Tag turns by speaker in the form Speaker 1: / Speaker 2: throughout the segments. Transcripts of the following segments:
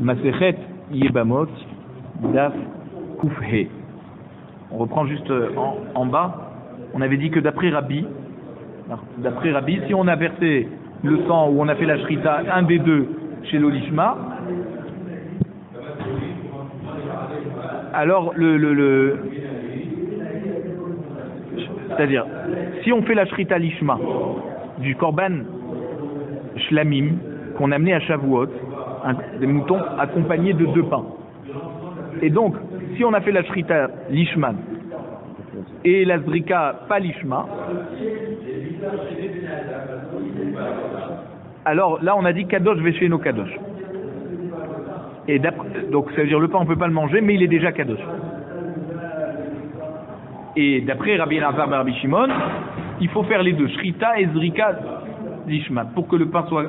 Speaker 1: Masechet Yebamot Daf Koufhe. On reprend juste en bas. On avait dit que d'après Rabbi, si on a versé le sang ou on a fait la shrita, un des deux chez l'olishma, alors c'est-à-dire, si on fait la shrita lishma du korban shlamim qu'on a amené à Shavuot, des moutons accompagnés de 2 pains. Et donc, si on a fait la shrita lishma et la zrika pas lishma, alors là on a dit kadosh vesheno kadosh. Et donc ça veut dire le pain on peut pas le manger, mais il est déjà kadosh. Et d'après Rabbi Elazar ben Rabbi Shimon, il faut faire les deux, shrita et zrika lishma, pour que le pain soit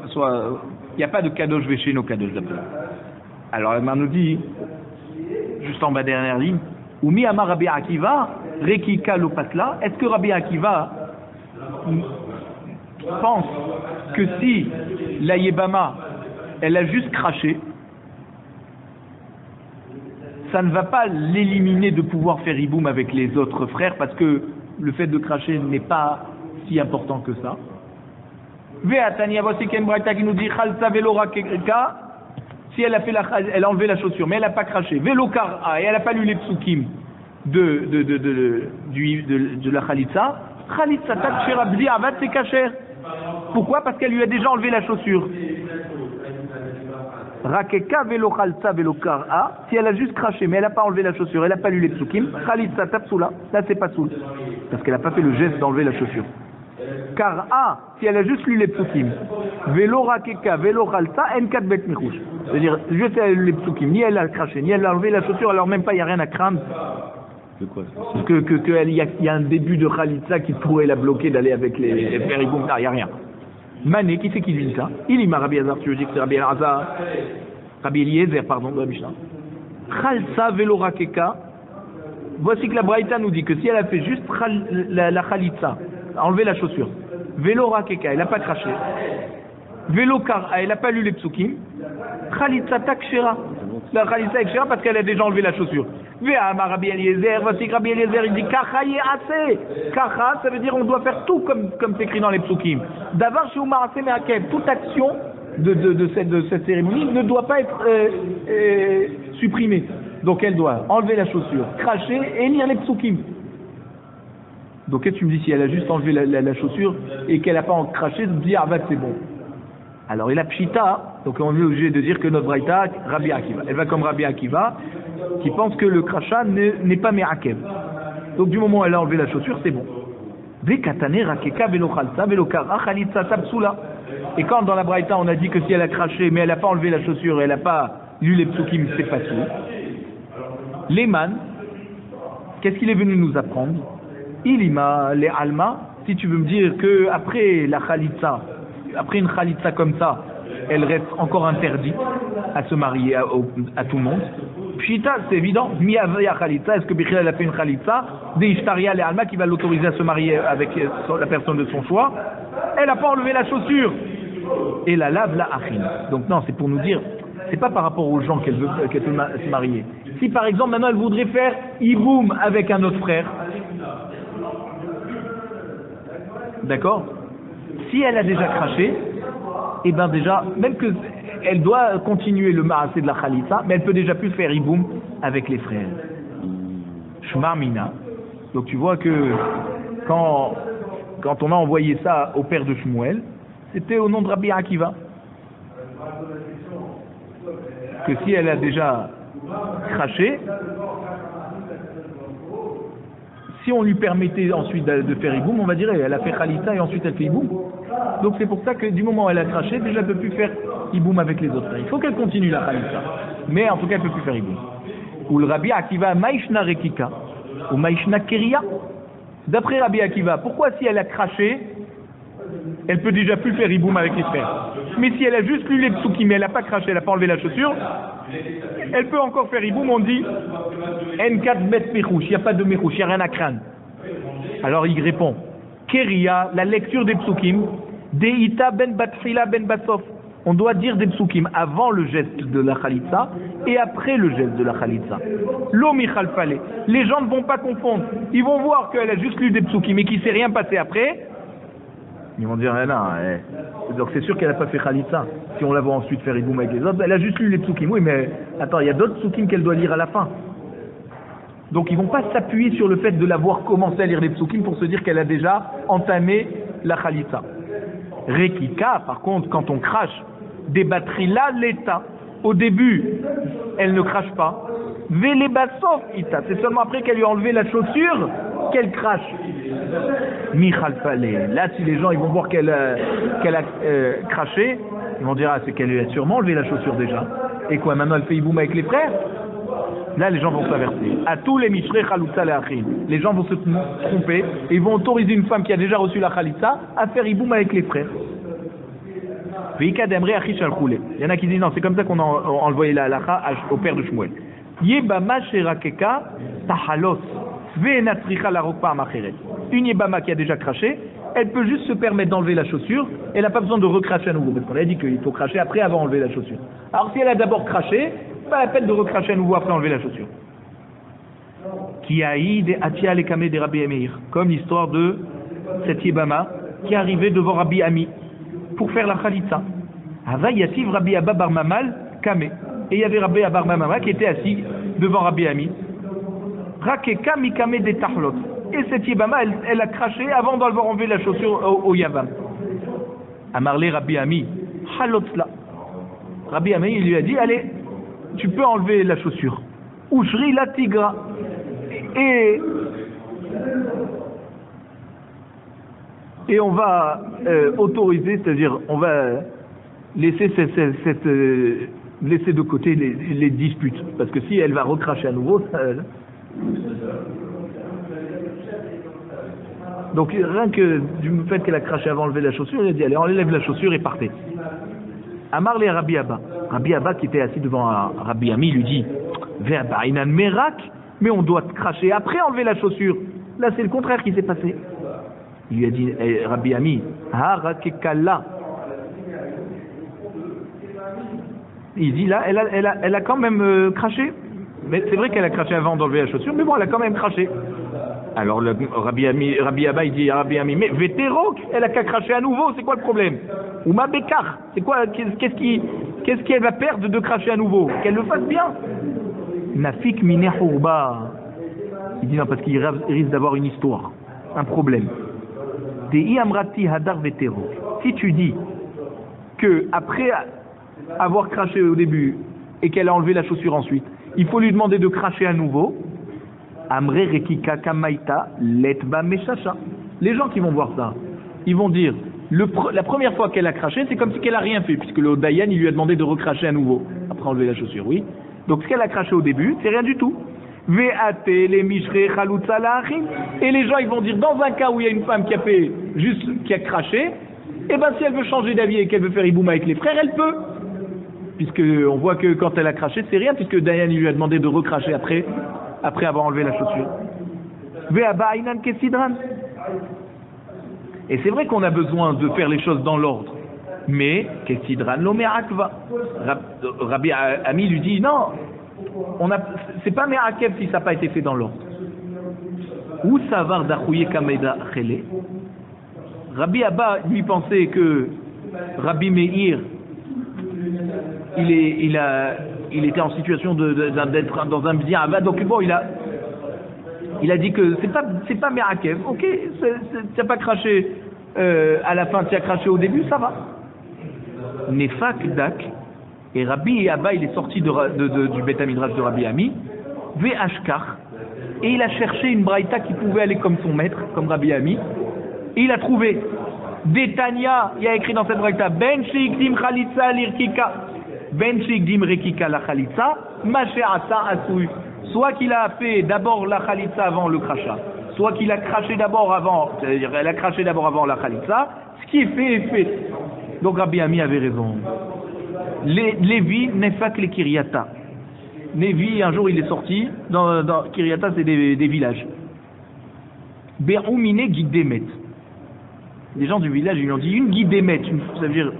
Speaker 1: il n'y a pas de kadosh vesheno kadosh d'après. Alors elle nous dit juste en bas dernière ligne, Umi Amar Rabbi Akiva Rekika Lopatla. Est-ce que Rabbi Akiva pense que si la Yebama elle a juste craché, ça ne va pas l'éliminer de pouvoir faire Iboum avec les autres frères, parce que le fait de cracher n'est pas si important que ça. Ve'atania, voici Ken Braïta qui nous dit Chalsa velo rakeka, si elle a fait elle a enlevé la chaussure, mais elle n'a pas craché. Velo kara, et elle n'a pas lu les psukim de la Khalitsa. Khalitsa takshera bli avat c'est kacher. Pourquoi? Parce qu'elle lui a déjà enlevé la chaussure. Rakeka velo khalsa velo kara, si elle a juste craché, mais elle n'a pas enlevé la chaussure, elle n'a pas lu les psukim, Khalitsa tapsula, là c'est pas soul, parce qu'elle n'a pas fait le geste d'enlever la chaussure. Car si elle a juste lu les psukim, velo rakeka, velo khalsa, en4 bet michouch. C'est-à-dire, juste elle a lu les psukim, ni elle a craché, ni elle a enlevé la chaussure, alors même pas, il n'y a rien à craindre.
Speaker 2: De quoi?
Speaker 1: Il y a un début de khalitsa qui pourrait la bloquer d'aller avec les périboum. Non, il n'y a rien. Mané, qui c'est qui dit ça? Il y a Rabbi Elazar, tu veux dire que c'est Rabbi Elazar, Rabbi Eliezer, pardon, de la Mishnah. Khalsa velo rakeka. Voici que la Braïta nous dit que si elle a fait juste la khalitsa, enlever la chaussure, velo rakeka, elle n'a pas craché, velo kara, elle n'a pas lu les psukim, khalitsa takshera, la khalitsa est kshera parce qu'elle a déjà enlevé la chaussure. Ve'amar Rabbi Eliezer, voici que Rabbi Eliezer il dit kacha ye'aseh. Kacha, ça veut dire on doit faire tout comme c'est écrit dans les psukim. D'avoir chez Umaraseh me'akev, toute action de cette cérémonie ne doit pas être supprimée. Donc elle doit enlever la chaussure, cracher et lire les psukim. Donc qu'est-ce que tu me dis si elle a juste enlevé la chaussure et qu'elle n'a pas craché, dire ah bah c'est bon. Alors il a pshita, donc on est obligé de dire que notre braïta, Rabbi Akiva, elle va comme Rabbi Akiva, qui pense que le crachat n'est pas me'akev. Donc du moment où elle a enlevé la chaussure, c'est bon. Vekatane rakeka velo khalsa velo kara khalitsa tabsula. Et quand dans la braïta on a dit que si elle a craché mais elle n'a pas enlevé la chaussure et elle n'a pas lu les psukim, c'est pas tout. Leman, qu'est-ce qu'il est venu nous apprendre? Ilima, les alma, si tu veux me dire que après la khalitsa, après une khalitsa comme ça, elle reste encore interdite à se marier à tout le monde. Pshita, c'est évident, mi'avaya khalitsa, est-ce que Bichel elle a fait une khalitsa, des ishtaria les alma qui va l'autoriser à se marier avec la personne de son choix, elle n'a pas enlevé la chaussure, et la lave la achin. Donc non, c'est pour nous dire, c'est pas par rapport aux gens qu'elle veut se marier. Si par exemple maintenant elle voudrait faire iboum avec un autre frère, d'accord? Si elle a déjà craché, et bien déjà, même que elle doit continuer le marassé de la khalitsa, mais elle peut déjà plus faire iboum avec les frères. Shma mina. Donc tu vois que quand on a envoyé ça au père de Shmuel, c'était au nom de Rabbi Akiva. Que si elle a déjà craché, si on lui permettait ensuite de faire iboum, on va dire elle a fait khalitsa et ensuite elle fait iboum. Donc c'est pour ça que du moment où elle a craché, déjà elle ne peut plus faire iboum avec les autres. Il faut qu'elle continue la khalitsa. Mais en tout cas elle ne peut plus faire iboum. Ou le Rabbi Akiva maïshna rekika ou maïshna keria. D'après Rabbi Akiva, pourquoi si elle a craché, elle peut déjà plus faire iboum avec les frères? Mais si elle a juste lu les psukim, mais elle n'a pas craché, elle n'a pas enlevé la chaussure, elle peut encore faire iboum, on dit N4 bet mechouch, il n'y a pas de mechouch, il n'y a rien à craindre. Alors il répond Keria, la lecture des psukim, Deita ben batfila ben batsof. On doit dire des psukim avant le geste de la khalitsa et après le geste de la khalitsa. L'omi khalfale. Les gens ne vont pas confondre. Ils vont voir qu'elle a juste lu des psukim et qu'il ne s'est rien passé après. Ils vont dire, donc c'est sûr qu'elle n'a pas fait khalitsa. Si on la voit ensuite faire iboum avec les autres, elle a juste lu les psukim. Oui, mais attends, il y a d'autres psukim qu'elle doit lire à la fin. Donc ils ne vont pas s'appuyer sur le fait de l'avoir commencé à lire les psukim pour se dire qu'elle a déjà entamé la khalitsa. Rekika, par contre, quand on crache des batteries là, l'état, au début, elle ne crache pas. Vélébasov, ita, c'est seulement après qu'elle lui a enlevé la chaussure qu'elle crache. Michal Palais. Là, si les gens ils vont voir qu'elle a craché, ils vont dire, ah, c'est qu'elle lui a sûrement enlevé la chaussure déjà. Et quoi, maintenant elle fait iboum avec les frères? Là, les gens vont s'avertir. À tous les mishrei chaloutza le'achim. Les gens vont se tromper et ils vont autoriser une femme qui a déjà reçu la chalitza à faire iboum avec les frères. Il y en a qui disent non, c'est comme ça qu'on a envoyé la halacha au père de Shmuel. Yebama sherakeka tahalos ve'enatricha larok pa'am acheret. Une yebama qui a déjà craché, elle peut juste se permettre d'enlever la chaussure, elle n'a pas besoin de recracher à nouveau, parce qu'on a dit qu'il faut cracher après avant enlever la chaussure. Alors si elle a d'abord craché, pas la peine de recracher à nouveau après enlever la chaussure. Qui aïd atia lekame de Rabbi Meir, comme l'histoire de cette yebama qui est arrivée devant Rabbi Ami pour faire la khalitza. Ava yativ Rabbi Abba bar Mamal kame. Et il y avait Rabbi Abba bar Mamal qui était assis devant Rabbi Ami. Rakeka mikame de tahlot. Et cette yebama, elle a craché avant d'avoir enlevé la chaussure au yavam. Amarle Rabbi Ami, halotla. Rabbi Ami, il lui a dit, allez, tu peux enlever la chaussure. Ushri la tigra. Et on va autoriser, c'est-à-dire on va laisser laisser de côté les disputes. Parce que si elle va recracher à nouveau, donc rien que du fait qu'elle a craché avant d'enlever la chaussure, il a dit allez, enlève la chaussure et partez. Amar le Rabbi Abba. Rabbi Abba qui était assis devant Rabbi Ami lui dit Verba'inan merak, mais on doit cracher après enlever la chaussure. Là c'est le contraire qui s'est passé. Il lui a dit Rabbi Ami, harakekalla. Il dit là, elle a quand même craché. Mais c'est vrai qu'elle a craché avant d'enlever la chaussure, mais bon, elle a quand même craché. Alors le Rabbi Abba il dit à Rabbi Ami, mais vétérok, elle a qu'à cracher à nouveau, c'est quoi le problème? Ou ma békar, c'est quoi, qu'est-ce qu'elle va perdre de cracher à nouveau? Qu'elle le fasse bien. Nafik minehurba. Il dit non, parce qu'il risque d'avoir une histoire, un problème. Dei amrati hadar vétérok. Si tu dis que après avoir craché au début et qu'elle a enlevé la chaussure ensuite, il faut lui demander de cracher à nouveau. Amre rekika kamaita letba meshacha. Les gens qui vont voir ça, ils vont dire la première fois qu'elle a craché, c'est comme si qu'elle a rien fait, puisque le Dayan il lui a demandé de recracher à nouveau après enlever la chaussure, oui. Donc ce qu'elle a craché au début, c'est rien du tout. Ve'ate les mishrei chalutza la'achim. Et les gens ils vont dire dans un cas où il y a une femme qui a craché, et ben si elle veut changer d'avis et qu'elle veut faire iboum avec les frères, elle peut. Puisque on voit que quand elle a craché, c'est rien, puisque Dayan il lui a demandé de recracher après avoir enlevé la chaussure. Ve'abainan kesidran. Et c'est vrai qu'on a besoin de faire les choses dans l'ordre. Mais kesidran lo me'akva. Rabbi Ami lui dit non, c'est pas me'akev si ça n'a pas été fait dans l'ordre. Ou savar dachouye kameda chele. Rabbi Abba lui pensait que Rabbi Meir il était en situation d'être dans un bien Abba, donc bon il a dit que c'est pas Merakev, ok, tu n'as pas craché à la fin, tu as craché au début, ça va. Nefak dak, et Rabbi Abba il est sorti du Beth Midrash de Rabbi Ami, Ve'ashkar, et il a cherché une braïta qui pouvait aller comme son maître, comme Rabbi Ami, et il a trouvé Détania, il y a écrit dans cette braïta, Ben Shikdim Khalitza Lirkika, Ben Shikdim Rekika la Khalitza, Mashe'asa Asui. Soit qu'il a fait d'abord la Khalitza avant le crachat, soit qu'il a craché d'abord avant, c'est-à-dire elle a craché d'abord avant la Khalitza, ce qui est fait est fait. Donc Rabbi Ami avait raison. Lévi Nefak le Kiryata. Lévi, un jour il est sorti, dans Kiryata c'est des villages. Be'oumine Guidemet. Les gens du village ils lui ont dit une guidémet, ça veut dire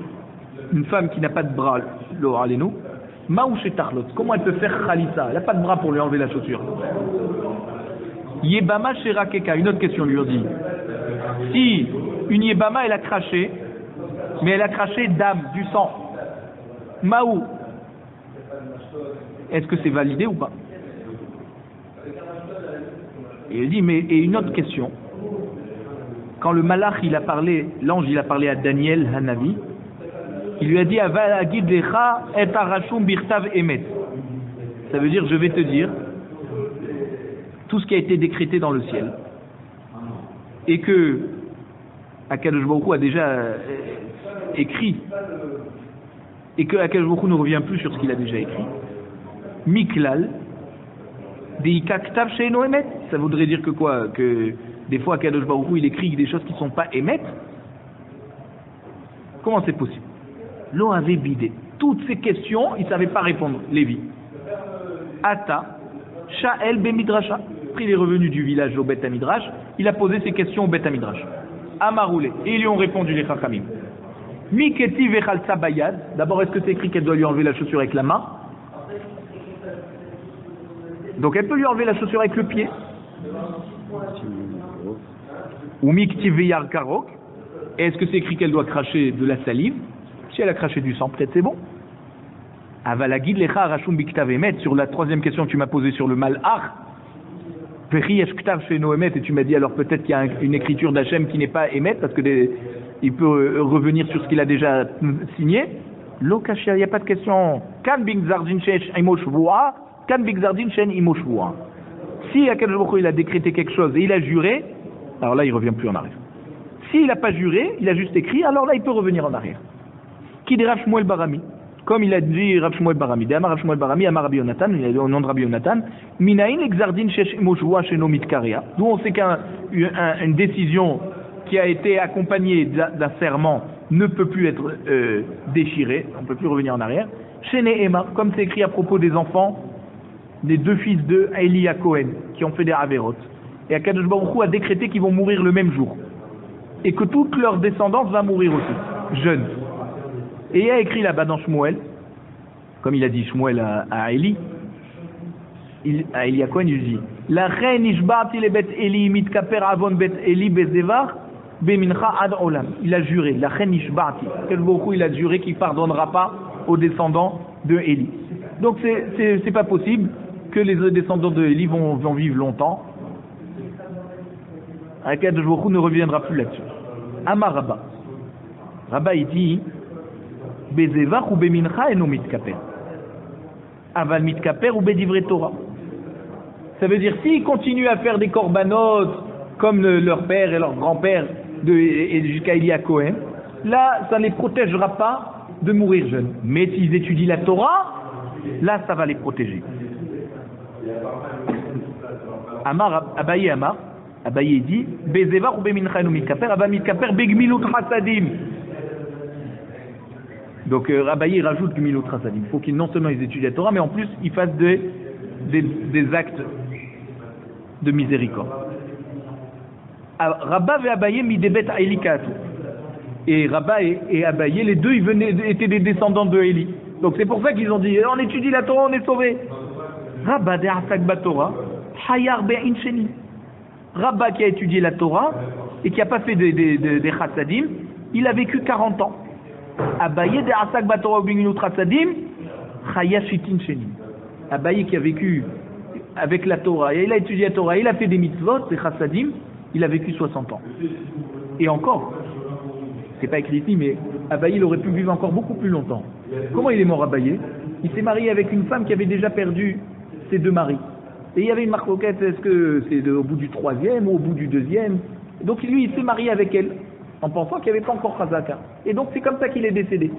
Speaker 1: une femme qui n'a pas de bras, l'oraleno, Maou chez Tarlot, comment elle peut faire Khalissa? Elle n'a pas de bras pour lui enlever la chaussure. Yebama chez Rakeka, une autre question lui dit. Si une Yebama elle a craché, mais elle a craché d'âme, du sang, Maou, est-ce que c'est validé ou pas? Et il dit, mais et une autre question. Quand le malach il a parlé, l'ange il a parlé à Daniel Hanavi, il lui a dit Avalagid lecha et arashum birtav emet. Ça veut dire je vais te dire tout ce qui a été décrété dans le ciel et que Akadosh Baruch Hu a déjà écrit et que Akadosh Baruch Hu ne revient plus sur ce qu'il a déjà écrit. Miklal deika ktav sheino emet. Ça voudrait dire que quoi? Que des fois Akadosh Baruch Hu il écrit des choses qui ne sont pas émet. Comment c'est possible? L'eau avait bidé. Toutes ces questions, il ne savait pas répondre, Lévi. Ata, Sha'el Bemidrasha. Après, il est revenu du village au Beth Midrash, il a posé ses questions au Beth Midrash. Amaroulé. Et ils lui ont répondu les Chachamim. Miketi Vechalsa Bayad. D'abord, est-ce que c'est écrit qu'elle doit lui enlever la chaussure avec la main? Donc, elle peut lui enlever la chaussure avec le pied. Ou Mikti Veyar Karok. Est-ce que c'est écrit qu'elle doit cracher de la salive? Si elle a craché du sang, peut-être c'est bon. Avalagid lecha arashum biktav emet. Sur la troisième question que tu m'as posée sur le malach, Vechi yesh ktav sheno emet, et tu m'as dit alors peut-être qu'il y a une écriture d'Hachem qui n'est pas émet parce que il peut revenir sur ce qu'il a déjà signé. Lo kashia, il n'y a pas de question. Kan big zardin shesh imoshvua, kan big zardin shen imoshvua. Si Akadosh Baruch Hu il a décrété quelque chose et il a juré, alors là il revient plus en arrière. S'il n'a pas juré, il a juste écrit, alors là il peut revenir en arrière. Qui dit Rav Shmuel Barami, comme il a dit Rav Shmuel Barami, D'Amar Rav Shmuel Barami, Amar Rabbi Yonatan, il a dit au nom de Rabbi Yonatan, Minaïn exardin shesh moshua sheno mitkaria. D'où on sait qu'une décision qui a été accompagnée d'un serment ne peut plus être déchirée, on ne peut plus revenir en arrière. Shene Emma, comme c'est écrit à propos des enfants, des deux fils de Eli à Cohen, qui ont fait des Averot. Et Akadosh Baruch Hu a décrété qu'ils vont mourir le même jour. Et que toute leur descendance va mourir aussi, jeune. Et il a écrit là-bas dans Shmuel, comme il a dit Shmuel à Eli, à Eli à Cohen, il dit La reine ishba'ti le bet Eli mitkaper avon bet Eli bezevar bemincha ad olam. Il a juré, la reine ishba'ti. Quel beaucoup il a juré qu'il ne pardonnera pas aux descendants de Eli. Donc c'est pas possible que les descendants de Eli vont vivre longtemps. Akadosh Baruch Hu ne reviendra plus là-dessus. Amar Rabba. Rabba il dit Bezevach ou bemincha et non mitkaper. Aval mitkaper ou bedivre Torah. Ça veut dire s'ils continuent à faire des korbanot comme leur père et leur grand-père et jusqu'à Eli à Cohen, là ça ne les protégera pas de mourir jeunes. Mais s'ils étudient la Torah, là ça va les protéger. Amar Abaye Amar. Abaye dit Bezevach ou bemincha et non mitkaper. Aval mitkaper begmilut hasadim. Donc Abaye rajoute Gmilut Chasadim. Il faut qu'ils non seulement ils étudient la Torah, mais en plus ils fassent des actes de miséricorde. Rabba et Abaye midebet Elikatu. Et Rabba et Abaye, les deux étaient des descendants de Eli. Donc c'est pour ça qu'ils ont dit on étudie la Torah, on est sauvé. Rabba de Asak Batora, Hayar Be'in Sheni. Rabba qui a étudié la Torah et qui n'a pas fait des Chassadim, il a vécu 40 ans. Abaye de Asak Batora ou Binginu Tratsadim, Chaya Shitin Shenim. Abaye qui a vécu avec la Torah, et il a étudié la Torah, il a fait des mitzvot, des chassadim, il a vécu 60 ans. Et encore, c'est pas écrit ici, mais Abaye il aurait pu vivre encore beaucoup plus longtemps. Comment il est mort Abaye? Il s'est marié avec une femme qui avait déjà perdu ses deux maris. Et il y avait une marcoquette, est-ce que c'est au bout du 3e ou au bout du 2e? Donc lui, il s'est marié avec elle, en pensant qu'il n'y avait pas encore Chazaka. Et donc c'est comme ça qu'il est décédé.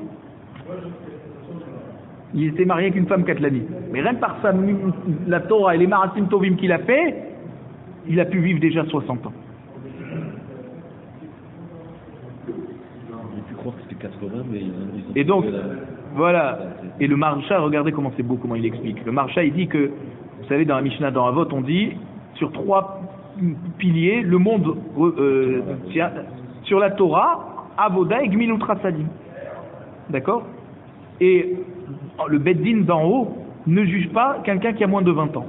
Speaker 1: Il s'est marié avec une femme Katlani. Mais rien que par la Torah et les Maratim Tovim qu'il a fait, il a pu vivre déjà 60 ans.
Speaker 2: J'ai pu croire que c'était 80, mais
Speaker 1: et donc, voilà. Et le Maharsha, regardez comment c'est beau, comment il explique. Le Maharsha, il dit que, vous savez, dans la Mishnah, dans Avot, on dit, sur 3 piliers, le monde tient sur la Torah, Avoda et Gmilut Chasadim. d'accord? Et le Beddin d'en haut ne juge pas quelqu'un qui a moins de 20 ans.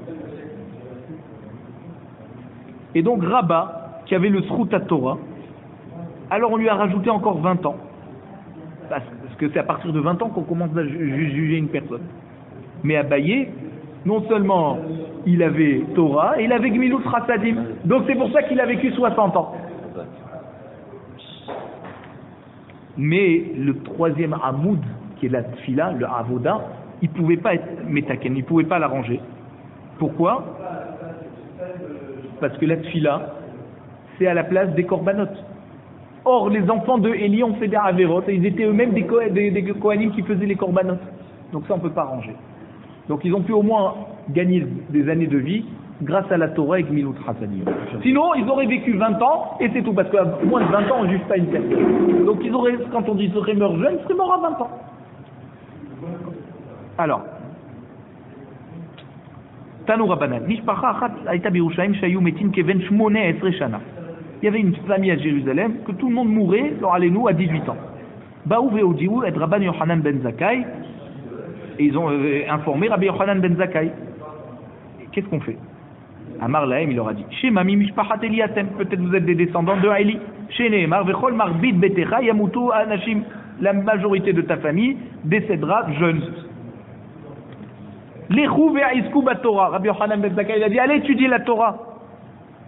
Speaker 1: Et donc Rabba, qui avait le Srout à Torah, alors on lui a rajouté encore 20 ans. Parce que c'est à partir de 20 ans qu'on commence à juger une personne. Mais Abaye, non seulement il avait Torah, et il avait Gmilut Chassadim. Donc c'est pour ça qu'il a vécu 60 ans. Mais le troisième Hamoud, qui est la Tfila, le Avoda, il ne pouvait pas être Metaken, il ne pouvait pas l'arranger. Pourquoi? Parce que la Tfila, c'est à la place des Korbanot. Or, les enfants de Élie ont fait des Averot, et ils étaient eux-mêmes des Kohanim qui faisaient les Korbanot. Donc ça, on ne peut pas arranger. Donc ils ont pu au moins gagner des années de vie grâce à la Torah et Gmilut Chassadim. Sinon, ils auraient vécu 20 ans, et c'est tout, parce qu'à moins de 20 ans, on ne juge pas une personne. Donc ils auraient, quand on dit qu'ils seraient morts jeunes, ils seraient morts à 20 ans. Alors, Tanu Rabbanan, Mishpacha Achat Aïta Birushalayim Shayu Metin Keven Shmone Esre Shana. Il y avait une famille à Jérusalem que tout le monde mourait, nous à 18 ans. Baou Veodiou et Rabban Yochanan ben Zakkai, et ils ont informé Rabbi Yochanan ben Zakkai. Qu'est-ce qu'on fait? Amar Lahem, il leur a dit, Chez Mami Mishpachat Eliatem, peut-être vous êtes des descendants de Eli. Chez Nehemar, Vechol Marbit Betecha Yamutu Anashim, la majorité de ta famille décédera jeune. Lechou ve'aisku baTorah. Rabbi Yochanan ben Zakkai, il a dit, allez étudier la Torah.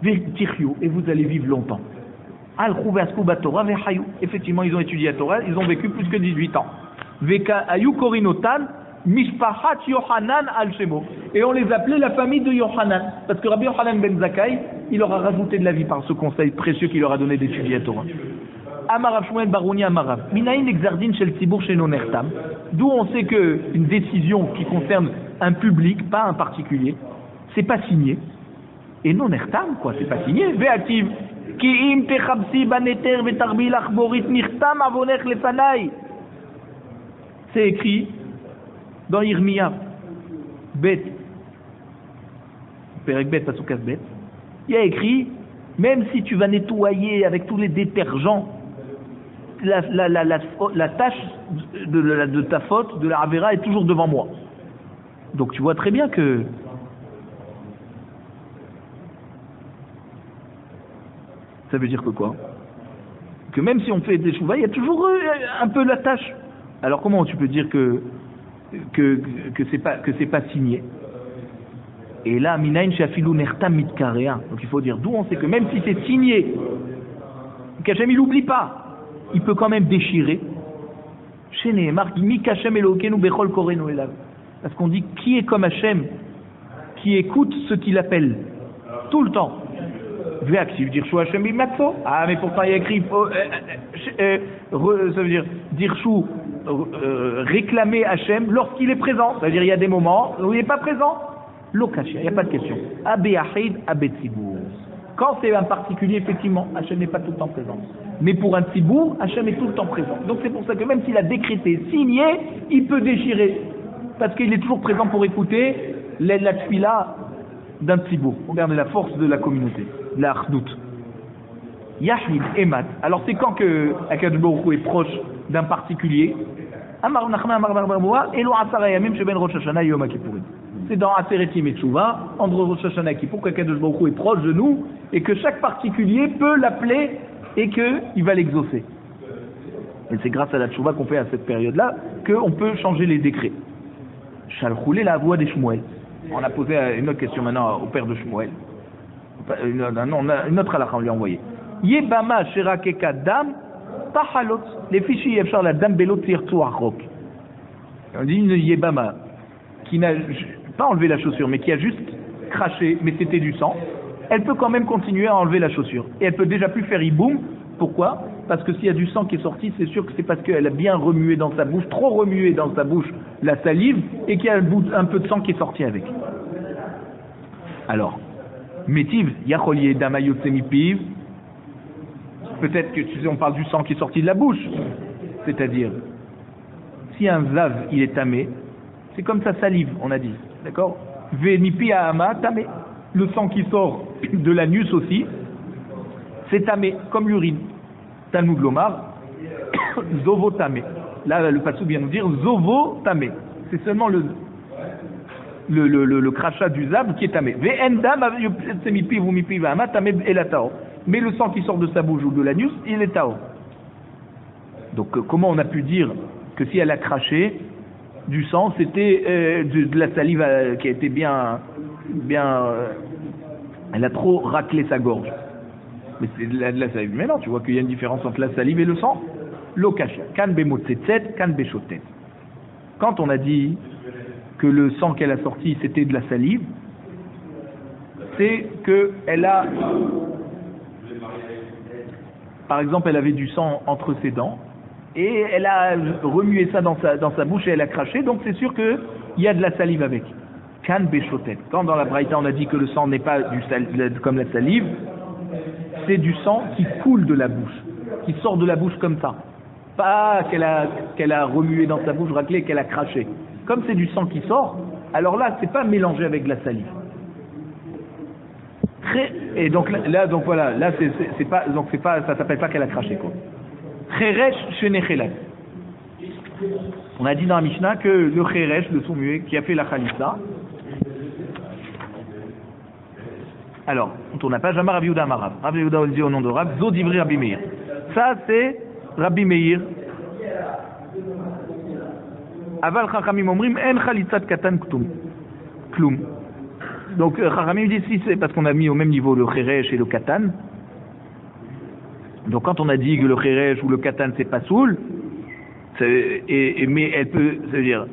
Speaker 1: Ve'tirchiu, et vous allez vivre longtemps. Al-chou ve'aisku baTorah ve'hayu. Effectivement, ils ont étudié la Torah, ils ont vécu plus que 18 ans. Ve'ka ayu korinotan Mishpachat Yohanan al-Shemo. Et on les appelait la famille de Yohanan. Parce que Rabbi Yochanan ben Zakkai, il leur a rajouté de la vie par ce conseil précieux qu'il leur a donné d'étudier la Torah. Amarav Shmuel Barouni Amarav. Minaïn exardin shel tzibur sheno nertam. D'où on sait qu'une décision qui concerne un public, pas un particulier, c'est pas signé. Et non nertam, quoi, c'est pas signé. Ve'ativ. Ki im techabsi baneter ve'tarbi lachborit nirtam avonech lefanai. C'est écrit dans Yirmiya, Bet, Perek Bet, Pasoukas Bet, il y a écrit, même si tu vas nettoyer avec tous les détergents, la tâche de ta faute, de la Avera, est toujours devant moi. Donc tu vois très bien que ça veut dire que quoi? Que même si on fait des chouvas, il y a toujours un peu la tâche. Alors comment tu peux dire que c'est pas signé? Et là, minayin shafilou nertam mitkarea. Donc il faut dire d'où on sait que même si c'est signé, qu'Hachem il n'oublie pas, il peut quand même déchirer. Chez Nehemar, mi k'Hachem Elokeinu bechol korenu elav. Parce qu'on dit qui est comme Hachem, qui écoute ce qu'il appelle tout le temps. Ve'aksiv dirshu Hachem bimatzo. Ah mais pourtant il y a écrit ça veut dire dirshu réclamer Hachem lorsqu'il est présent. C'est-à-dire il y a des moments où il n'est pas présent. Lokashia, il n'y a pas de question. Abéachid, Abetzibour. Quand c'est un particulier, effectivement, Hachem n'est pas tout le temps présent. Mais pour un Tzibour, Hachem est tout le temps présent. Donc c'est pour ça que même s'il a décrété, signé, il peut déchirer. Parce qu'il est toujours présent pour écouter la tfila d'un Tzibour. Regardez la force de la communauté, la Achdout. Yahid Emat. Alors c'est quand que Akadosh Baruch Hu est proche d'un particulier. Amar Nachman Amar Barboua, Elo Asara Yamim Sheben Rosh Hashanah et Yom Kippourim. C'est dans Aseretim et Tchouva, entre Rosh Hashanah et Kippour, qu'Akadosh Baruch Hu est proche de nous et que chaque particulier peut l'appeler et qu'il va l'exaucer. Et c'est grâce à la Tchouva qu'on fait à cette période-là qu'on peut changer les décrets. Shalchoulé la voix des Shmuel. On a posé une autre question maintenant au père de Shmuel. Une autre halakha on lui a envoyé. Yebama Sherakeka Dam Tahalot. Les fichiers Yefchar la Dam Belot Tirtu Achok. On dit une Yebama qui n'a pas enlevé la chaussure, mais qui a juste craché, mais c'était du sang, elle peut quand même continuer à enlever la chaussure. Et elle peut déjà plus faire hiboum. Pourquoi? Parce que s'il y a du sang qui est sorti, c'est sûr que c'est parce qu'elle a bien remué dans sa bouche, trop remué dans sa bouche la salive, et qu'il y a un peu de sang qui est sorti avec. Alors, Métiv, Yacholié Damayot Semipiv, peut-être que tu sais, on parle du sang qui est sorti de la bouche. C'est-à-dire, si un zav, il est tamé, c'est comme sa salive, on a dit. D'accord? Venipi Ahama, tamé. Le sang qui sort de l'anus aussi, c'est tamé, comme l'urine. Talmud Lomar, Zovo tamé. Là, le passouk vient nous dire Zovo tamé. C'est seulement le crachat du zab qui est tamé. Mais le sang qui sort de sa bouche ou de l'anus, il est tao. Donc comment on a pu dire que si elle a craché du sang, c'était de la salive qui a été bien, elle a trop raclé sa gorge. Mais c'est de la salive. Mais non, tu vois qu'il y a une différence entre la salive et le sang. L'okashia, kan bemotzetset, kan beshotet. Quand on a dit que le sang qu'elle a sorti c'était de la salive, c'est que elle a, par exemple, elle avait du sang entre ses dents et elle a remué ça dans sa bouche et elle a craché, donc c'est sûr qu'il y a de la salive avec. Kan beshotet. Quand dans la Braïta on a dit que le sang n'est pas comme la salive, c'est du sang qui coule de la bouche, qui sort de la bouche comme ça. Pas qu'elle a remué dans sa bouche, raclé, qu'elle a craché. Comme c'est du sang qui sort, alors là, c'est pas mélangé avec de la salive. Et donc là, donc voilà, là c'est pas, ça s'appelle pas qu'elle a craché quoi. Cheresh shenechelat. On a dit dans la Mishnah que le cheresh, le sourd-muet, qui a fait la khalitsa. Alors, on tourne la page. Amar Rabbi Yehuda Amar Rav. Rabbi Yehuda dit au nom de Rav, Zo divri Rabbi Meir. Ça c'est Rabbi Meir. Aval Chachamim omrim en chalitzat katan klum. Donc Chachamim dit si c'est parce qu'on a mis au même niveau le cheresh et le katan. Donc quand on a dit que le cheresh ou le katan c'est pas soul, mais elle peut, c'est-à-dire,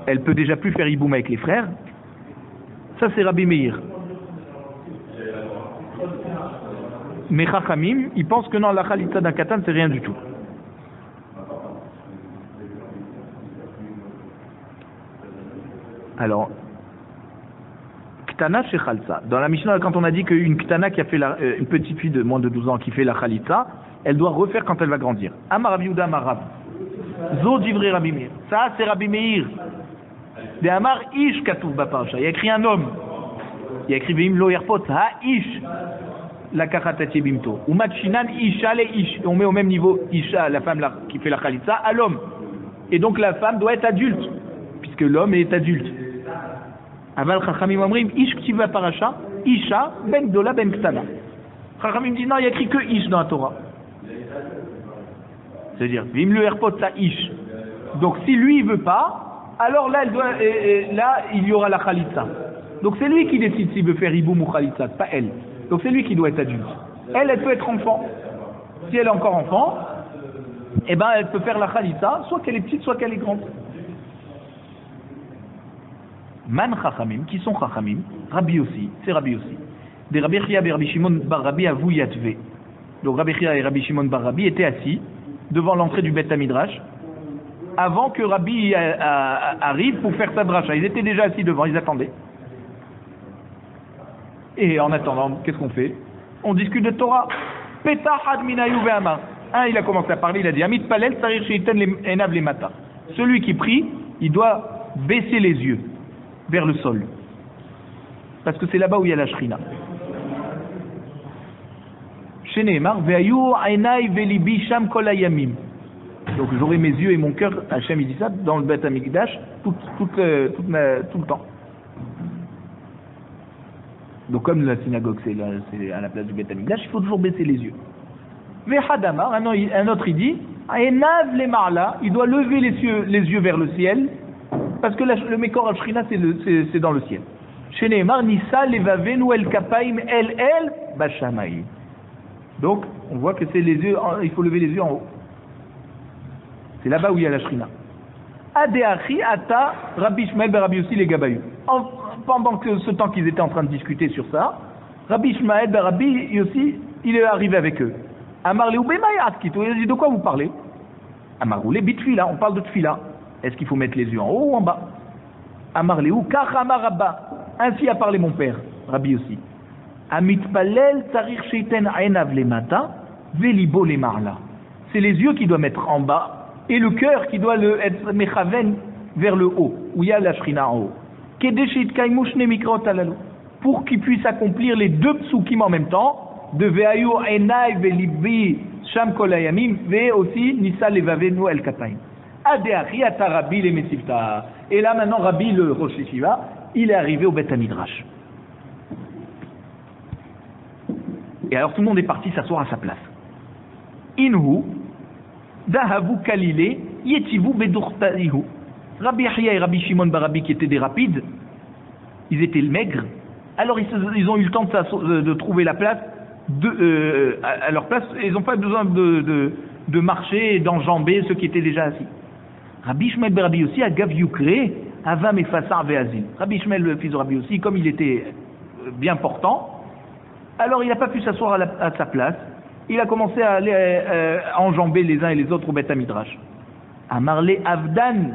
Speaker 1: elle peut déjà plus faire iboum avec les frères. Ça c'est Rabbi Meir. Mais Chachamim, ils pensent que non, la chalitza d'un katan c'est rien du tout. Alors, Ktana chez Khalsa. Dans la Mishnah, quand on a dit qu'une Ktana qui a fait une petite fille de moins de 12 ans qui fait la Khalitza, elle doit refaire quand elle va grandir. Amar Rabbi Yehuda Amar Rav. Zo divrei Rabbi Meir. Ça, c'est Rabbi Meir. De Amar Ish Katuv Baparsha. Il y a écrit un homme. Il y a écrit Veim Lo Yerpot Ha Ish la Kachatati Bimto. Ou Machinan Isha le Ish. On met au même niveau Isha, la femme qui fait la Khalitza, à l'homme. Et donc la femme doit être adulte, puisque l'homme est adulte. Aval Chachamim Omrim, Ish Ktiva Parasha, Isha, Ben Gdola, Ben Ktana. Chachamim dit non, il n'y a écrit que Ish dans la Torah. C'est-à-dire, Vim le Herpot sa Ish. Donc si lui il veut pas, alors là, là il y aura la Khalitza. Donc c'est lui qui décide s'il veut faire Iboum ou Khalitza, pas elle. Donc c'est lui qui doit être adulte. Elle peut être enfant. Si elle est encore enfant, eh ben elle peut faire la Khalitza, soit qu'elle est petite, soit qu'elle est grande. Man Chachamim, qui sont Chachamim, Rabbi aussi, c'est Rabbi aussi. Des Rabbi Chia et Rabbi Shimon bar Rabbi avou yatve. Donc Rabbi Chia et Rabbi Shimon bar Rabbi étaient assis devant l'entrée du Beth Midrash avant que Rabbi arrive pour faire sa dracha. Ils étaient déjà assis devant, ils attendaient. Et en attendant, qu'est-ce qu'on fait? On discute de Torah. Petah ad minayu ve'amar. Il a commencé à parler, il a dit Amit palel tarir sheiten enav lemata. Celui qui prie, il doit baisser les yeux vers le sol. Parce que c'est là-bas où il y a la shrina. Chez Nehemar, ve'ayu aynai ve'libi sham kol hayamim. Donc j'aurai mes yeux et mon cœur, Hachem il dit ça, dans le Beth Amikdash, tout le temps. Donc comme la synagogue c'est à la place du Beth Amikdash, il faut toujours baisser les yeux. Ve'hadamar, un autre il dit, enav le marla, il doit lever les yeux vers le ciel, parce que le Mekor al-Shrina c'est dans le ciel. Chez Nehemar, Nisa levavenu el kapaim el bashamai. Donc, on voit que c'est les yeux, il faut lever les yeux en haut. C'est là-bas où il y a la Shrina. Adeachi ata Rabbi Ishmael ben Rabbi Yossi les Gabayou. Pendant que ce temps qu'ils étaient en train de discuter sur ça, Rabbi Ishmael ben Rabbi Yossi, il est arrivé avec eux. Amar Léou Bemaï Askito, il a dit de quoi vous parlez? Amar Léou Bitfila, on parle de Tfila. Est-ce qu'il faut mettre les yeux en haut ou en bas? Amar Léou Kach Amar Rabba. Ainsi a parlé mon père, Rabbi Yossi. Amitpalel tarir sheiten ainav lemata velibo lemarla. C'est les yeux qui doivent mettre en bas et le cœur qui doit être mechaven vers le haut, où il y a la shrina en haut. Kedeshit kaimush ne mikrot alalu. Pour qu'il puisse accomplir les deux psukim en même temps, de veayu enai velibi sham kol hayamim ve aussi nisa levavenu el kapaim. Adeachi ata Rabbi le Mesivta. Et là maintenant Rabbi le Rosh Yeshiva, il est arrivé au Beth Midrash. Et alors tout le monde est parti s'asseoir à sa place. Inhu, Dahavu Kalile, Yetivu Bedurtarihu. Rabbi Yahya et Rabbi Shimon Barabi qui étaient des rapides, ils étaient maigres, alors ils ont eu le temps de trouver la place, à leur place, ils n'ont pas besoin de marcher et d'enjamber ceux qui étaient déjà assis. Rabbi Shmuel Barabi aussi, Agav Yukre, Avam et Fassar Veazil. Rabbi Shmuel, le fils de Rabbi aussi, comme il était bien portant, alors il n'a pas pu s'asseoir à sa place, il a commencé à aller enjamber les uns et les autres au Beth Midrash. Amarle Avdan.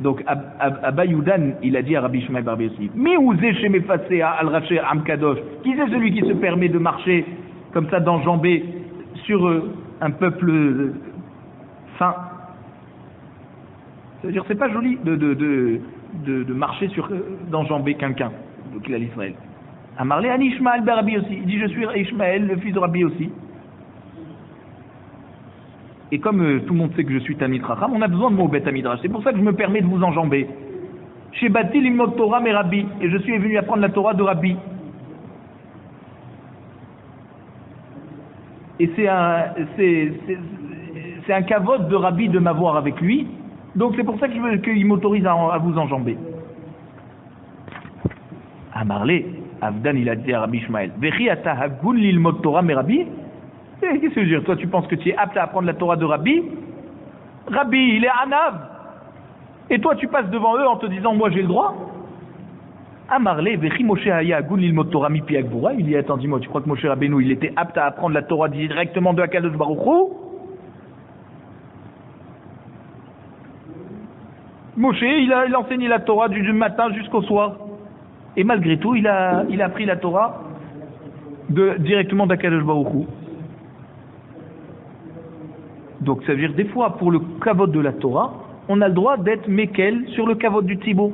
Speaker 1: Donc Abba Yudan, il a dit à Rabbi Shmuel Barabi aussi, mais où est chez Mefasé al-Raché Amkadosh, qui c'est celui qui se permet de marcher comme ça, d'enjamber sur un peuple saint? C'est-à-dire, c'est pas joli de marcher d'enjamber quelqu'un, donc il a l'Israël. Amarle Ani Ishmael Barabi aussi, il dit je suis Ishmael, le fils de Rabbi aussi. Et comme tout le monde sait que je suis Talmid Chacham, on a besoin de moi au Beth Midrash. C'est pour ça que je me permets de vous enjamber. Chez Bati l'imot Torah mais Rabbi, et je suis venu apprendre la Torah de Rabbi. Et c'est un kavod de Rabbi de m'avoir avec lui. Donc c'est pour ça qu'il m'autorise à vous enjamber. Amarle, Avdan il a dit à Rabbi Ishmael, Vechi ata hagun l'ilmot Torah mais Rabbi. Qu'est-ce que ça veut dire? Toi, tu penses que tu es apte à apprendre la Torah de Rabbi? Rabbi, il est Anav. Et toi, tu passes devant eux en te disant, moi, j'ai le droit. Amarle, Vechi Moshe Haya Agun l'ilmot Torah mi pi Agvura. Il dit, attends, dis-moi, tu crois que Moshe Rabbeinu, il était apte à apprendre la Torah directement de Hakadosh Baruch Hu? Moshe, il a enseigné la Torah du matin jusqu'au soir. Et malgré tout, il a appris la Torah directement d'Hakadosh Baruch Hu. Donc ça veut dire des fois pour le kavod de la Torah, on a le droit d'être mekel sur le kavod du Tzibour.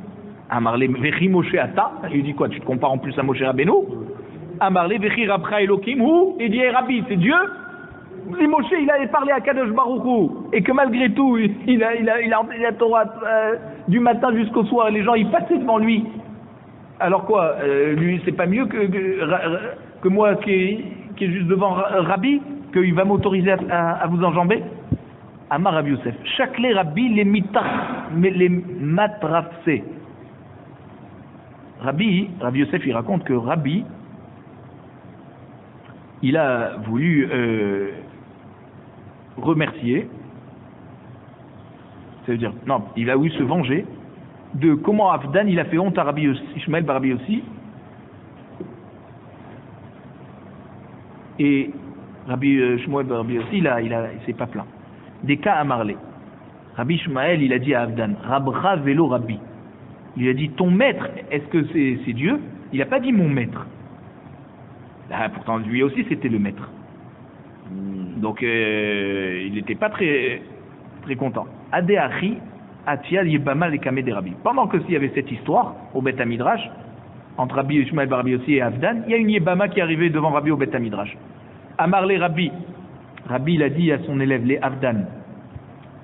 Speaker 1: Amarle vechi Moshe ata, il dit quoi? Tu te compares en plus à Moshe Rabbeinu? Amarle vechi Rabcha Elokim hu, il dit hey, Rabbi, c'est Dieu. Si Moshe il avait parlé à Kadosh Baruch Hu et que malgré tout il a enseigné la Torah du matin jusqu'au soir et les gens ils passaient devant lui. Alors quoi? Lui c'est pas mieux que moi qui est juste devant Rabbi, qu'il va m'autoriser à vous enjamber? Amar Rabbi Yosef, chaque les Rabbi les matrafsé. Rabbi Yosef il raconte que Rabbi il a voulu remercier, ça veut dire, non, il a voulu se venger de comment Avdan il a fait honte à Rabbi Ishmael Barabi aussi. Et Rabbi Shmuel Barabi aussi, il s'est pas plaint. Des cas à Marley. Rabbi Ishmael, il a dit à Avdan, Rabra Velo Rabbi. Il a dit, ton maître, est-ce que c'est Dieu? Il n'a pas dit mon maître. Là, pourtant, lui aussi, c'était le maître. Donc, il n'était pas très, très content. Adeachi, Atia, Yebama, les Kamé des Rabbi. Pendant que s'il y avait cette histoire, au Beth Midrash, entre Rabbi Ishmael Barabi aussi et Avdan, il y a une Yebama qui est arrivée devant Rabbi au Beth Midrash. Amarle Rabbi. Rabbi, il a dit à son élève, les Avdan,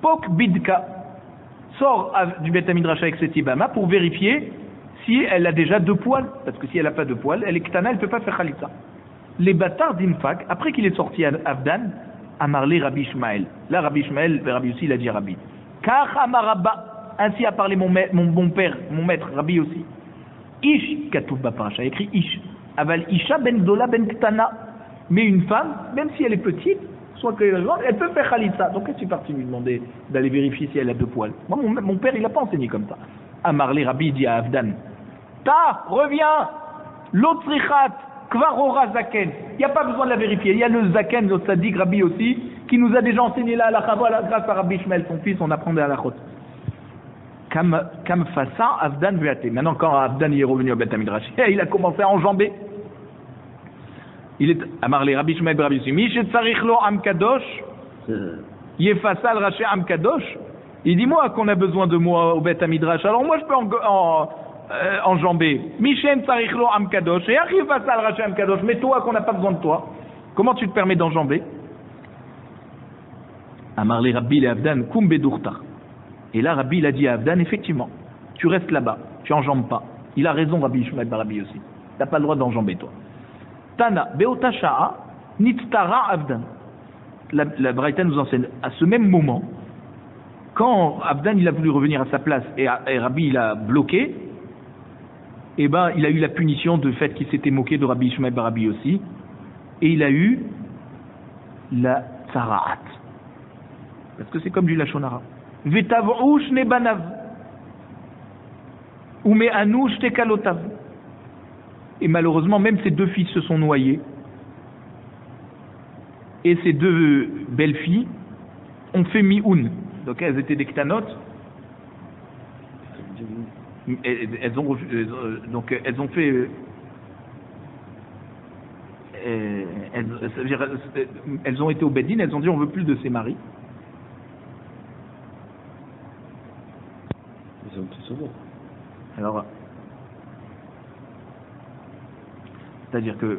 Speaker 1: Pok Bidka, sort du Beth Midrash avec cette Yebama pour vérifier si elle a déjà 2 poils. Parce que si elle n'a pas 2 poils, elle est ktana, elle ne peut pas faire khalitza. Les bâtards d'Infak, après qu'il est sorti à Avdan, Amarle Rabbi Ishmael. Là, Rabbi Ishmael, Rabbi aussi, il a dit à Rabbi. Kach Amarabba, ainsi a parlé mon bon père, mon maître, Rabbi aussi. Ish, Katoub Baparacha, écrit Ish. Aval Isha ben Dola ben Ktana. Mais une femme, même si elle est petite, soit qu'elle est grande, elle peut faire khalitza. Donc, est-ce que tu es parti lui demander d'aller vérifier si elle a 2 poils? Moi, mon père, il n'a pas enseigné comme ça. Amarle Rabbi dit à Avdan, Ta, reviens, l'otrichat, kvarora zaken. Il n'y a pas besoin de la vérifier. Il y a le zaken, le tzaddik Rabbi aussi, qui nous a déjà enseigné la halakha. Voilà, grâce à Rabbi Ishmael, son fils, on apprend des halakhot. Kam fassa Avdan vuate. Maintenant, quand Avdan est revenu au Beth Midrash, il a commencé à enjamber. Il est Amarle Rabbi Ishmael Rabbi aussi. Mishet sarich lo am kadosh, yefassa al raché am kadosh. Il dit moi qu'on a besoin de moi au Beth Midrash. Alors moi je peux enjamber. Mishen Tsarichlo Am Kadosh. Et arrive face à Raché Am Kadosh. Mais toi qu'on n'a pas besoin de toi. Comment tu te permets d'enjamber? Amarle Rabbi le Avdan, kum bedurta. Et là, Rabbi, il a dit à Avdan, effectivement, tu restes là-bas, tu enjambes pas. Il a raison, Rabbi Ishmael bar Rabbi aussi. T'as pas le droit d'enjamber, toi. Tana, beota sha'a, nittara Avdan. La Braïta nous enseigne, à ce même moment, quand Avdan il a voulu revenir à sa place et Rabbi il a bloqué, eh ben il a eu la punition du fait qu'il s'était moqué de Rabbi Ishmael bar Rabbi aussi, et il a eu la tsara'at. Parce que c'est comme du lachon hara. Vetav'ush nebanav ou me'anouch tekalotav. Et malheureusement même ses deux fils se sont noyés. Et ces deux belles filles ont fait mi'oun. Donc elles étaient des ktanotes. Elles ont fait. Elles ont été au Beddin, elles ont dit on veut plus de ses maris.
Speaker 2: Ils ont tout souvent.
Speaker 1: Alors, c'est-à-dire que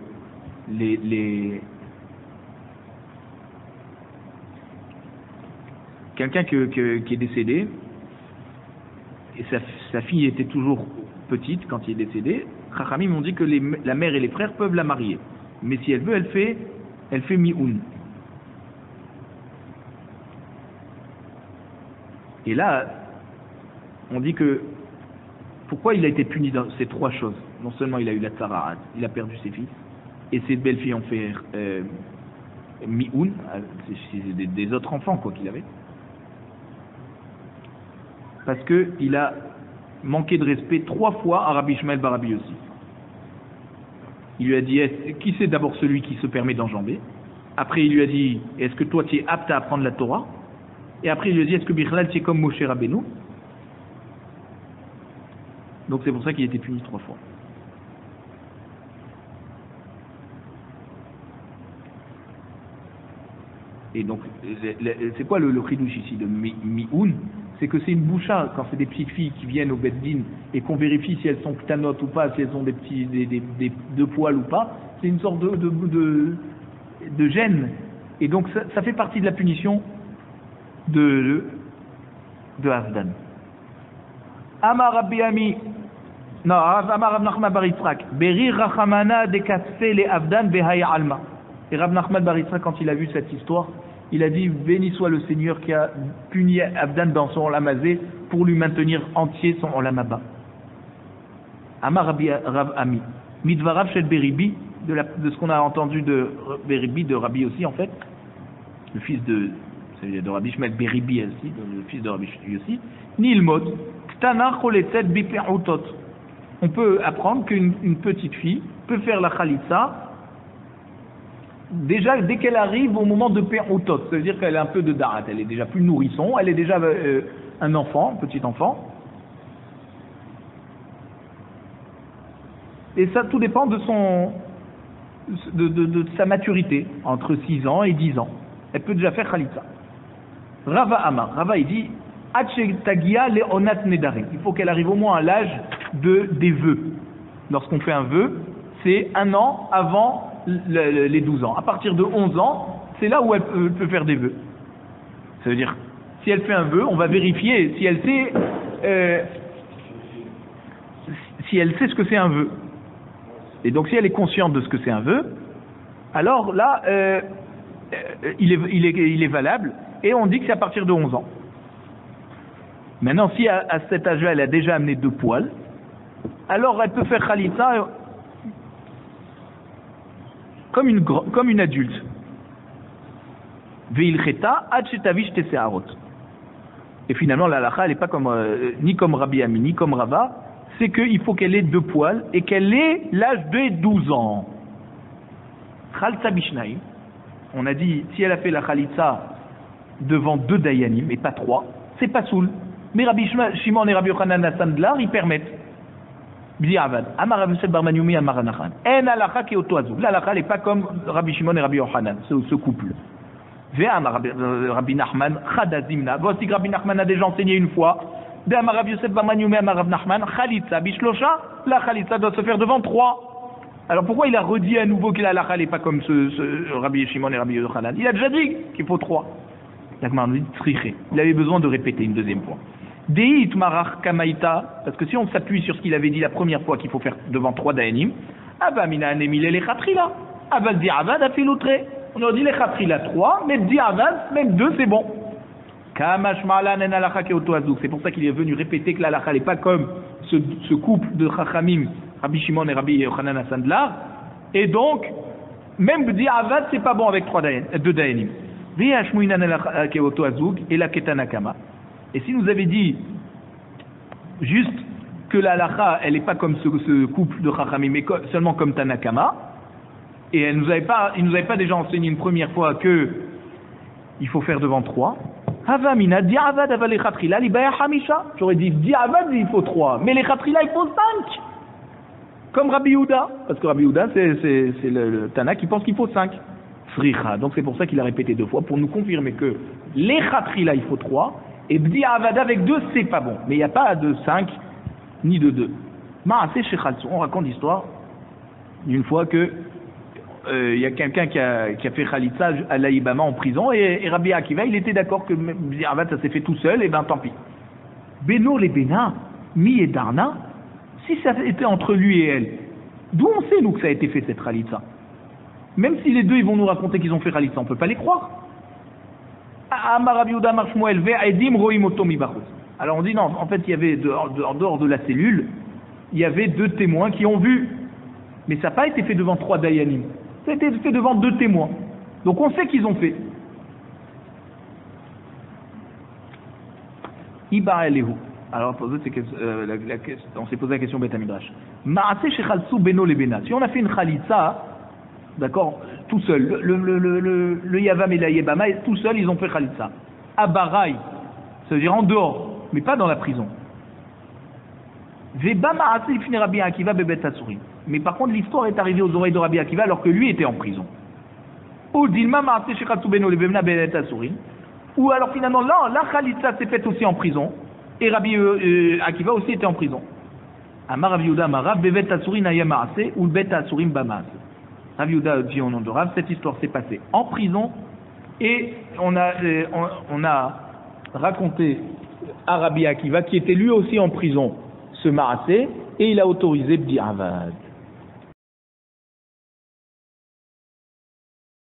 Speaker 1: quelqu'un qui est décédé, et sa fille était toujours petite quand il est décédé, Chachamim m'ont dit que la mère et les frères peuvent la marier. Mais si elle veut, elle fait mi'oun. Et là, on dit que pourquoi il a été puni dans ces trois choses? Non seulement il a eu la tsara'at, il a perdu ses fils, et ses belles filles ont fait mi'oun, c'est des autres enfants quoi qu'il avait. Parce qu'il a manqué de respect 3 fois à Rabbi Ishmael bar Rabbi aussi. Il lui a dit, qui c'est d'abord celui qui se permet d'enjamber? Après il lui a dit, est-ce que toi tu es apte à apprendre la Torah? Et après il lui a dit, est-ce que Bichlal tu es comme Moshe Rabbeinu? Donc c'est pour ça qu'il a été puni 3 fois. Et donc, c'est quoi le chidouche ici de mi'oun? C'est que c'est une boucha, quand c'est des petites filles qui viennent au Beddin et qu'on vérifie si elles sont ktanotes ou pas, si elles ont des deux poils ou pas, c'est une sorte de gêne. Et donc ça fait partie de la punition de Avdan. Amar Rabbi Ami, non, Amar Rab Nachman bar Yitzhak, Beri Rachamana dekatfe le Avdan behaya alma. Et Rab Nachman bar Yitzhak, quand il a vu cette histoire, il a dit, béni soit le Seigneur qui a puni Avdan dans son olamazé pour lui maintenir entier son olamaba. Amar Rav Ami, midvarav shel Beribi, de ce qu'on a entendu de Beribi, de Rabbi aussi en fait, le fils de Rabbi Shmuel Beribi aussi, le fils de Rabbi Yossi, Nilmod, ktana choletzet bipe'utot. On peut apprendre qu'une petite fille peut faire la chalitza déjà dès qu'elle arrive au moment de pe'utot, c'est-à-dire qu'elle a un peu de darat, elle est déjà plus nourrisson, elle est déjà un enfant, un petit enfant. Et ça, tout dépend de sa maturité, entre 6 ans et 10 ans. Elle peut déjà faire Khalitza. Rava Amar, Rava il dit, il faut qu'elle arrive au moins à l'âge des vœux. Lorsqu'on fait un vœu, c'est 1 an avant les 12 ans. À partir de 11 ans, c'est là où elle peut faire des vœux. Ça veut dire, si elle fait un vœu, on va vérifier si elle sait ce que c'est un vœu. Et donc si elle est consciente de ce que c'est un vœu, alors là, il est valable, et on dit que c'est à partir de 11 ans. Maintenant, si à cet âge-là, elle a déjà amené 2 poils, alors elle peut faire Khalitza comme une adulte. Veilcheta ad shetavish teseharot. Et finalement, la halakha, elle n'est pas comme, ni comme Rabbi Ami, ni comme Rava, c'est qu'il faut qu'elle ait 2 poils et qu'elle ait l'âge de 12 ans. Khalsa bishnaim, on a dit, si elle a fait la khalitza devant 2 dayanim et pas 3, c'est pas soul. Mais Rabbi Shimon et Rabbi Yochanan Sandlar, ils permettent. B'di'avad. Amar Rabbi Yosef bar Manioumi, Amar Nachman. En halakha ki oto azou. La halakha n'est pas comme Rabbi Shimon et Rabbi Yochanan, ce couple. Ve'amar Rabbi Nachman, chadazimna. Voici que Rabbi Nachman a déjà enseigné une fois. Ve'amar Rabbi Yosef bar Manioumi, Amar Rabbi Nachman, chalitza bishlosha. La chalitza doit se faire devant 3. Alors pourquoi il a redit à nouveau que la halakha n'est pas comme ce Rabbi Shimon et Rabbi Yochanan? Il a déjà dit qu'il faut 3. La Gemara nous dit tzriché. Il avait besoin de répéter une deuxième fois. Deit marach kamaita, parce que si on s'appuie sur ce qu'il avait dit la première fois qu'il faut faire devant 3 dayanim, ava mina anemile le chatrila, aval di'avad afiloutre. On leur dit les chatrila 3, mais di'avad, même 2 c'est bon. Kamash ma'lan en alacha keoto azouk. C'est pour ça qu'il est venu répéter que l'alacha n'est pas comme ce couple de chachamim, Rabbi Shimon et Rabbi Yochanan Asandlar, et donc, même di'avad c'est pas bon avec 2 dayanim. V'yashmuinan alacha keoto azouk, et la ketanakama. Et si nous avait dit juste que la halakha, elle n'est pas comme ce couple de Chachamim, mais seulement comme Tanakama, et il nous avait pas déjà enseigné une première fois que il faut faire devant 3. Havamina di'avad aval lechatchila libaya hamisha. J'aurais dit di'avad il faut 3, mais lechatchila il faut 5. Comme Rabbi Yehuda, parce que Rabbi Yehuda c'est le Tana qui pense qu'il faut 5. Sricha. Donc c'est pour ça qu'il a répété 2 fois pour nous confirmer que lechatchila il faut 3. Et Bdi Avada avec 2, c'est pas bon. Mais il n'y a pas de 5, ni de 2. Ma'aseh Shechalsu. On raconte l'histoire d'une fois que il y a quelqu'un qui a fait Khalitsa à l'Aïbama en prison, et Rabbi Akiva, il était d'accord que Bdi Avada, ça s'est fait tout seul, et ben tant pis. Beno les Bena, Mi et Darna, si ça était entre lui et elle, d'où on sait, nous, que ça a été fait cette Khalitsa? Même si les deux, ils vont nous raconter qu'ils ont fait Khalitsa, on ne peut pas les croire. Alors on dit non, en fait il y avait en dehors de la cellule, il y avait 2 témoins qui ont vu, mais ça n'a pas été fait devant 3 dayanim, ça a été fait devant 2 témoins, donc on sait qu'ils ont fait. Iba Elehu. Alors on s'est posé la question Beth Midrash. Ma'aseh shechalsu beno lebena. Si on a fait une khalitsa, d'accord, tout seul, le Yavam et la Yebama, tout seul, ils ont fait Khalitsa. À Baraï, ça veut dire en dehors, mais pas dans la prison. Mais par contre, l'histoire est arrivée aux oreilles de Rabbi Akiva alors que lui était en prison. Ou alors finalement, là, la Khalitsa s'est faite aussi en prison, et Rabbi Akiva aussi était en prison. Amar Rabbi Yehuda Amar Rav bevet asurin ayam ma'aseh ou bet asurim ba'ma'aseh. Rabbi Yehuda dit au nom de Rav, cette histoire s'est passée en prison, et on a raconté à Rabbi Akiva qui était lui aussi en prison ce ma'aseh, et il a autorisé Bdi Avad.